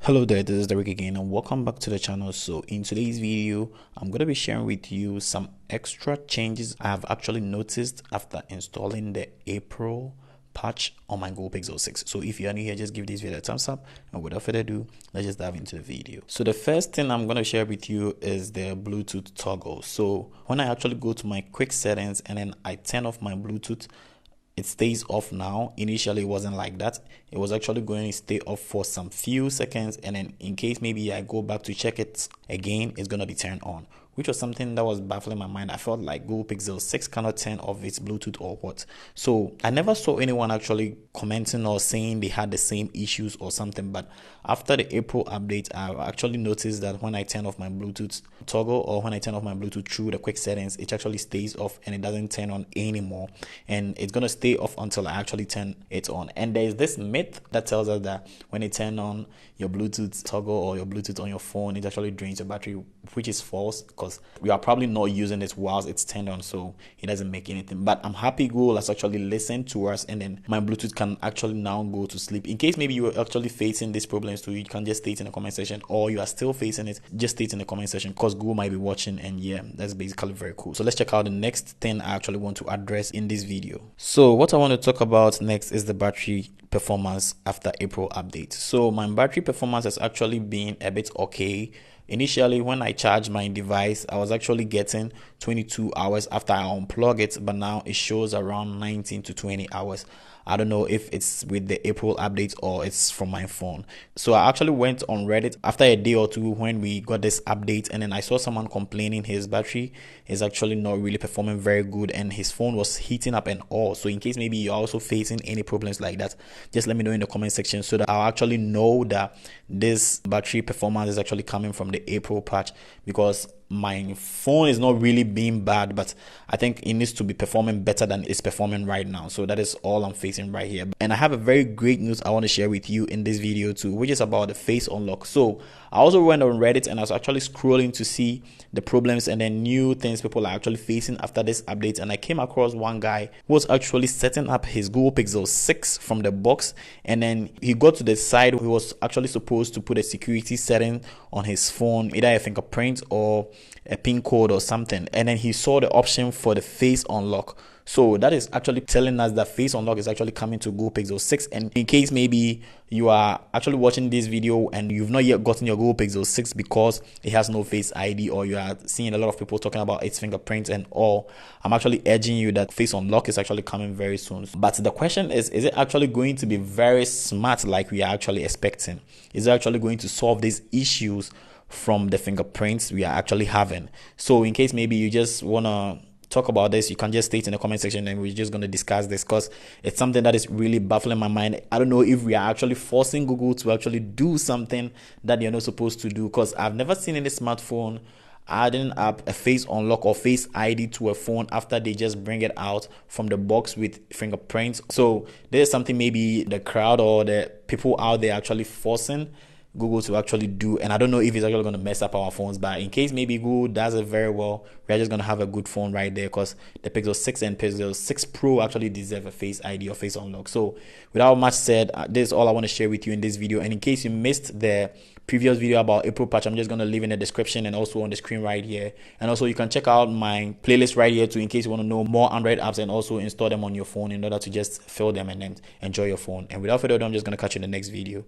Hello there, this is Derek again and welcome back to the channel. So in today's video, I'm going to be sharing with you some extra changes I have actually noticed after installing the April patch on my Google Pixel 6. So if you're new here, just give this video a thumbs up, and without further ado, let's just dive into the video. So the first thing I'm going to share with you is the Bluetooth toggle. So when I actually go to my quick settings and then I turn off my Bluetooth, it stays off now. Initially it wasn't like that. It was actually going to stay off for some few seconds, and then in case maybe I go back to check it again, it's going to be turned on, which was something that was baffling my mind. I felt like Google Pixel 6 cannot turn off its Bluetooth or what. So I never saw anyone actually commenting or saying they had the same issues or something, but after the April update, I actually noticed that when I turn off my Bluetooth toggle, or when I turn off my Bluetooth through the quick settings, it actually stays off and it doesn't turn on anymore, and it's going to stay off until I actually turn it on. And there's this myth that tells us that when you turn on your Bluetooth toggle or your Bluetooth on your phone, it actually drains your battery, which is false, because we are probably not using it whilst it's turned on, so it doesn't make anything. But I'm happy Google has actually listened to us, and then my Bluetooth can actually now go to sleep. In case maybe you are actually facing these problems too, you can just state in the comment section, or you are still facing it, just state in the comment section, because Google might be watching. And yeah, that's basically very cool. So let's check out the next thing I actually want to address in this video. So what I want to talk about next is the battery performance after April update. So my battery performance has actually been a bit okay. Initially, when I charged my device, I was actually getting 22 hours after I unplug it, but now it shows around 19 to 20 hours. I don't know if it's with the April update or it's from my phone. So I actually went on Reddit after a day or two when we got this update, and then I saw someone complaining his battery is actually not really performing very good and his phone was heating up and all. So in case maybe you're also facing any problems like that, just let me know in the comment section so that I'll actually know that this battery performance is actually coming from the April patch, because my phone is not really being bad, but I think it needs to be performing better than it's performing right now. So that is all I'm facing right here. And I have a very great news I want to share with you in this video too, which is about the face unlock. So I also went on Reddit and I was actually scrolling to see the problems and then new things people are actually facing after this update, and I came across one guy who was actually setting up his Google Pixel 6 from the box, and then he got to the side he was actually supposed to put a security setting on his phone, either a fingerprint or a pin code or something, and then he saw the option for the face unlock. So that is actually telling us that face unlock is actually coming to Google Pixel 6. And in case maybe you are actually watching this video and you've not yet gotten your Google Pixel 6 because it has no face ID, or you are seeing a lot of people talking about its fingerprints and all, I'm actually urging you that face unlock is actually coming very soon. But the question is it actually going to be very smart like we are actually expecting? Is it actually going to solve these issues from the fingerprints we are actually having? So in case maybe you just want to talk about this, you can just state in the comment section and we're just going to discuss this, because it's something that is really baffling my mind. I don't know if we are actually forcing Google to actually do something that they're not supposed to do, because I've never seen any smartphone adding up a face unlock or face ID to a phone after they just bring it out from the box with fingerprints. So there's something maybe the crowd or the people out there actually forcing Google to actually do, and I don't know if it's actually going to mess up our phones. But in case maybe Google does it very well, we're just going to have a good phone right there, because the Pixel 6 and Pixel 6 Pro actually deserve a face ID or face unlock. So without much said, this is all I want to share with you in this video. And in case you missed the previous video about April patch, I'm just going to leave in the description and also on the screen right here. And also you can check out my playlist right here too, in case you want to know more Android apps and also install them on your phone in order to just fill them and then enjoy your phone. And without further ado, I'm just going to catch you in the next video.